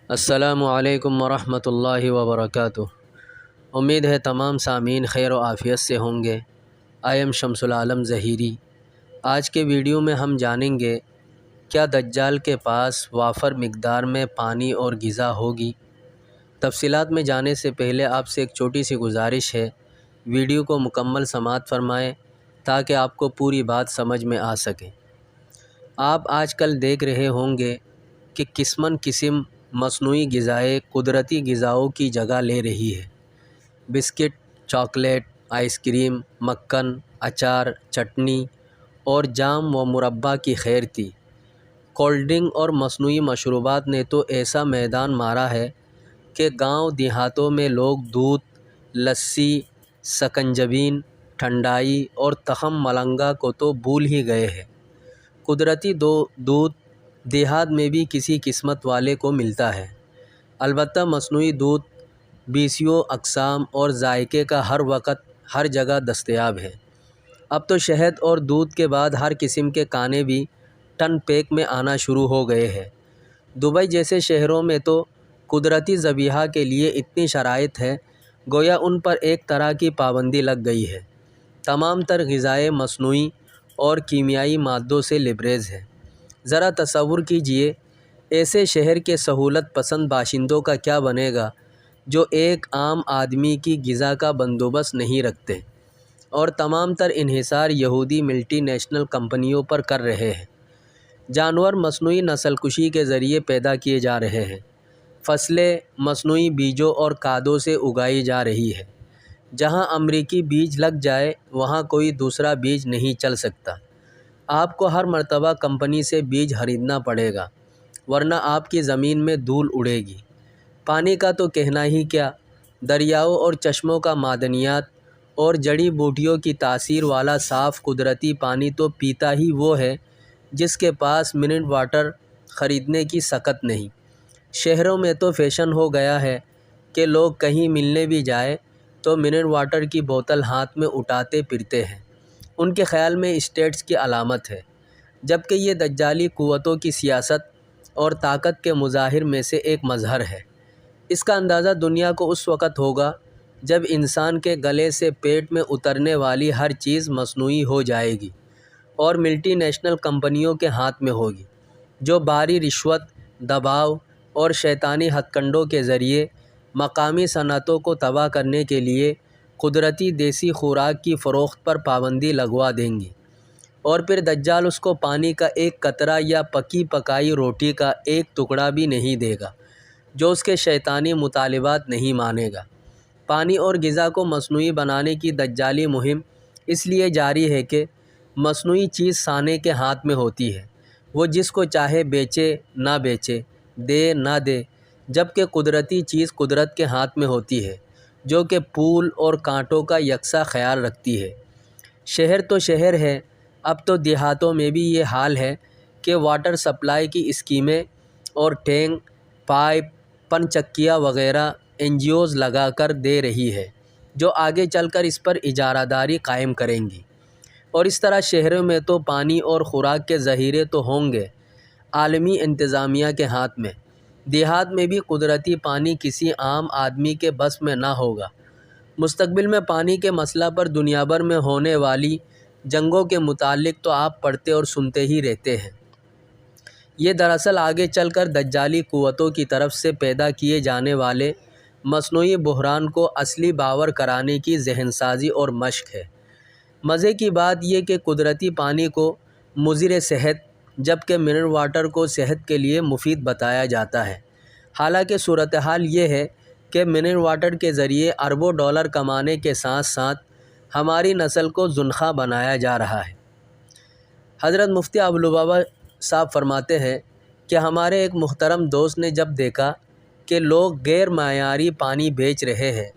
السلام علیکم ورحمۃ اللہ وبرکاتہ۔ امید ہے تمام سامعین خیر و عافیت سے ہوں گے۔ آئی ایم شمس العالم ظہیری۔ آج کے ویڈیو میں ہم جانیں گے کیا دجال کے پاس وافر مقدار میں پانی اور غذا ہوگی۔ تفصیلات میں جانے سے پہلے آپ سے ایک چھوٹی سی گزارش ہے، ویڈیو کو مکمل سماعت فرمائیں تاکہ آپ کو پوری بات سمجھ میں آ سکے۔ آپ آج کل دیکھ رہے ہوں گے کہ قسم مصنوعی غذائیں قدرتی غذاؤں کی جگہ لے رہی ہے۔ بسکٹ، چاکلیٹ، آئس کریم، مکھن، اچار، چٹنی اور جام و مربا کی خیر تھی۔ کولڈ ڈرنک اور مصنوعی مشروبات نے تو ایسا میدان مارا ہے کہ گاؤں دیہاتوں میں لوگ دودھ، لسی، سکنجبین، ٹھنڈائی اور تخم ملنگا کو تو بھول ہی گئے ہیں۔ قدرتی دودھ دیہات میں بھی کسی قسمت والے کو ملتا ہے، البتہ مصنوعی دودھ بیسیوں اقسام اور ذائقے کا ہر وقت ہر جگہ دستیاب ہے۔ اب تو شہد اور دودھ کے بعد ہر قسم کے کانے بھی ٹن پیک میں آنا شروع ہو گئے ہیں۔ دبئی جیسے شہروں میں تو قدرتی ذبیحہ کے لیے اتنی شرائط ہے گویا ان پر ایک طرح کی پابندی لگ گئی ہے۔ تمام تر غذائیں مصنوعی اور کیمیائی مادوں سے لبریز ہے۔ ذرا تصور کیجئے ایسے شہر کے سہولت پسند باشندوں کا کیا بنے گا جو ایک عام آدمی کی غذا کا بندوبست نہیں رکھتے، اور تمام تر انحصار یہودی ملٹی نیشنل کمپنیوں پر کر رہے ہیں۔ جانور مصنوعی نسل کشی کے ذریعے پیدا کیے جا رہے ہیں، فصلیں مصنوعی بیجوں اور کھادوں سے اگائی جا رہی ہے۔ جہاں امریکی بیج لگ جائے وہاں کوئی دوسرا بیج نہیں چل سکتا۔ آپ کو ہر مرتبہ کمپنی سے بیج خریدنا پڑے گا، ورنہ آپ کی زمین میں دھول اڑے گی۔ پانی کا تو کہنا ہی کیا، دریاؤں اور چشموں کا معدنیات اور جڑی بوٹیوں کی تاثیر والا صاف قدرتی پانی تو پیتا ہی وہ ہے جس کے پاس منرل واٹر خریدنے کی سکت نہیں۔ شہروں میں تو فیشن ہو گیا ہے کہ لوگ کہیں ملنے بھی جائے تو منرل واٹر کی بوتل ہاتھ میں اٹھاتے پھرتے ہیں۔ ان کے خیال میں اسٹیٹس کی علامت ہے، جبکہ یہ دجالی قوتوں کی سیاست اور طاقت کے مظاہر میں سے ایک مظہر ہے۔ اس کا اندازہ دنیا کو اس وقت ہوگا جب انسان کے گلے سے پیٹ میں اترنے والی ہر چیز مصنوعی ہو جائے گی اور ملٹی نیشنل کمپنیوں کے ہاتھ میں ہوگی، جو بھاری رشوت، دباؤ اور شیطانی ہتھ کنڈوں کے ذریعے مقامی صنعتوں کو تباہ کرنے کے لیے قدرتی دیسی خوراک کی فروخت پر پابندی لگوا دیں گی، اور پھر دجال اس کو پانی کا ایک قطرہ یا پکی پکائی روٹی کا ایک ٹکڑا بھی نہیں دے گا جو اس کے شیطانی مطالبات نہیں مانے گا۔ پانی اور غذا کو مصنوعی بنانے کی دجالی مہم اس لیے جاری ہے کہ مصنوعی چیز سانے کے ہاتھ میں ہوتی ہے، وہ جس کو چاہے بیچے نہ بیچے، دے نہ دے، جبکہ قدرتی چیز قدرت کے ہاتھ میں ہوتی ہے جو کہ پھول اور کانٹوں کا یکساں خیال رکھتی ہے۔ شہر تو شہر ہے، اب تو دیہاتوں میں بھی یہ حال ہے کہ واٹر سپلائی کی اسکیمیں اور ٹینک، پائپ، پن چکیاں وغیرہ NGOز لگا کر دے رہی ہے، جو آگے چل کر اس پر اجارہ داری قائم کریں گی، اور اس طرح شہروں میں تو پانی اور خوراک کے ذخیرے تو ہوں گے عالمی انتظامیہ کے ہاتھ میں، دیہات میں بھی قدرتی پانی کسی عام آدمی کے بس میں نہ ہوگا۔ مستقبل میں پانی کے مسئلہ پر دنیا بھر میں ہونے والی جنگوں کے متعلق تو آپ پڑھتے اور سنتے ہی رہتے ہیں۔ یہ دراصل آگے چل کر دجالی قوتوں کی طرف سے پیدا کیے جانے والے مصنوعی بحران کو اصلی باور کرانے کی ذہن سازی اور مشق ہے۔ مزے کی بات یہ کہ قدرتی پانی کو مضر صحت جبکہ منرل واٹر کو صحت کے لیے مفید بتایا جاتا ہے۔ حالانکہ صورتحال یہ ہے کہ منرل واٹر کے ذریعے اربوں ڈالر کمانے کے ساتھ ساتھ ہماری نسل کو زنخواں بنایا جا رہا ہے۔ حضرت مفتی ابوالبابا صاحب فرماتے ہیں کہ ہمارے ایک محترم دوست نے جب دیکھا کہ لوگ غیر معیاری پانی بیچ رہے ہیں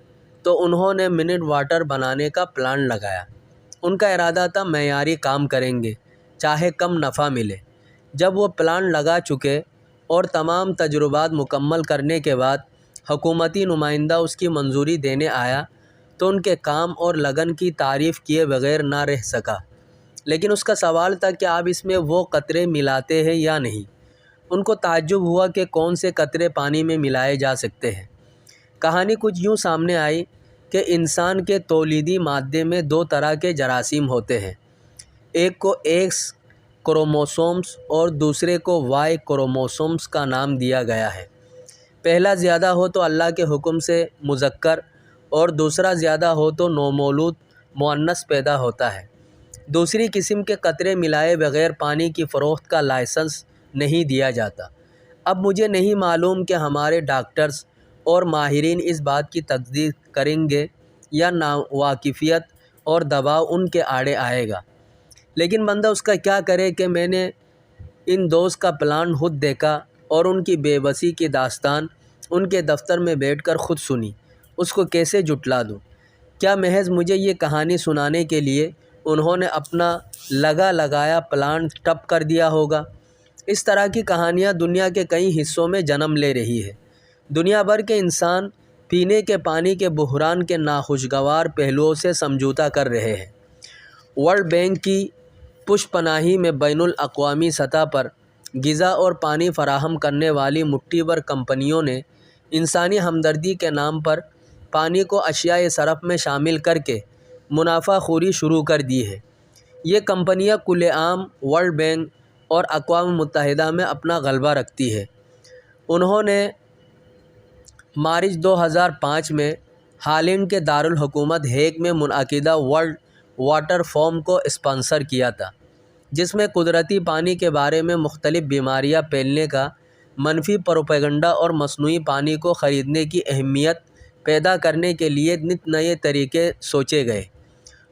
تو انہوں نے منرل واٹر بنانے کا پلان لگایا۔ ان کا ارادہ تھا معیاری کام کریں گے چاہے کم نفع ملے۔ جب وہ پلان لگا چکے اور تمام تجربات مکمل کرنے کے بعد حکومتی نمائندہ اس کی منظوری دینے آیا تو ان کے کام اور لگن کی تعریف کیے بغیر نہ رہ سکا، لیکن اس کا سوال تھا کہ آپ اس میں وہ قطرے ملاتے ہیں یا نہیں۔ ان کو تعجب ہوا کہ کون سے قطرے پانی میں ملائے جا سکتے ہیں۔ کہانی کچھ یوں سامنے آئی کہ انسان کے تولیدی مادے میں دو طرح کے جراثیم ہوتے ہیں، ایک کو ایکس کروموسومز اور دوسرے کو وائی کروموسومز کا نام دیا گیا ہے۔ پہلا زیادہ ہو تو اللہ کے حکم سے مذکر اور دوسرا زیادہ ہو تو نومولود مؤنث پیدا ہوتا ہے۔ دوسری قسم کے قطرے ملائے بغیر پانی کی فروخت کا لائسنس نہیں دیا جاتا۔ اب مجھے نہیں معلوم کہ ہمارے ڈاکٹرز اور ماہرین اس بات کی تصدیق کریں گے یا ناواقفیت اور دباؤ ان کے آڑے آئے گا، لیکن بندہ اس کا کیا کرے کہ میں نے ان دوست کا پلان خود دیکھا اور ان کی بے بسی کی داستان ان کے دفتر میں بیٹھ کر خود سنی، اس کو کیسے جھٹلا دوں؟ کیا محض مجھے یہ کہانی سنانے کے لیے انہوں نے اپنا لگایا پلان ٹپ کر دیا ہوگا؟ اس طرح کی کہانیاں دنیا کے کئی حصوں میں جنم لے رہی ہے۔ دنیا بھر کے انسان پینے کے پانی کے بحران کے ناخوشگوار پہلوؤں سے سمجھوتا کر رہے ہیں۔ ورلڈ بینک کی پشت پناہی میں بین الاقوامی سطح پر غذا اور پانی فراہم کرنے والی مٹھی بھر کمپنیوں نے انسانی ہمدردی کے نام پر پانی کو اشیاء صرف میں شامل کر کے منافع خوری شروع کر دی ہے۔ یہ کمپنیاں کھلے عام ورلڈ بینک اور اقوام متحدہ میں اپنا غلبہ رکھتی ہے۔ انہوں نے مارچ 2005 میں ہالینڈ کے دارالحکومت ہیگ میں منعقدہ ورلڈ واٹر فورم کو اسپانسر کیا تھا، جس میں قدرتی پانی کے بارے میں مختلف بیماریاں پھیلنے کا منفی پروپیگنڈا اور مصنوعی پانی کو خریدنے کی اہمیت پیدا کرنے کے لیے نت نئے طریقے سوچے گئے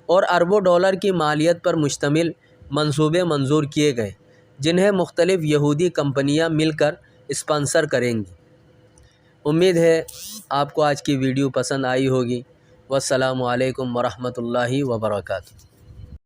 اور اربوں ڈالر کی مالیت پر مشتمل منصوبے منظور کیے گئے، جنہیں مختلف یہودی کمپنیاں مل کر اسپانسر کریں گی۔ امید ہے آپ کو آج کی ویڈیو پسند آئی ہوگی۔ والسلام علیکم ورحمۃ اللہ وبرکاتہ۔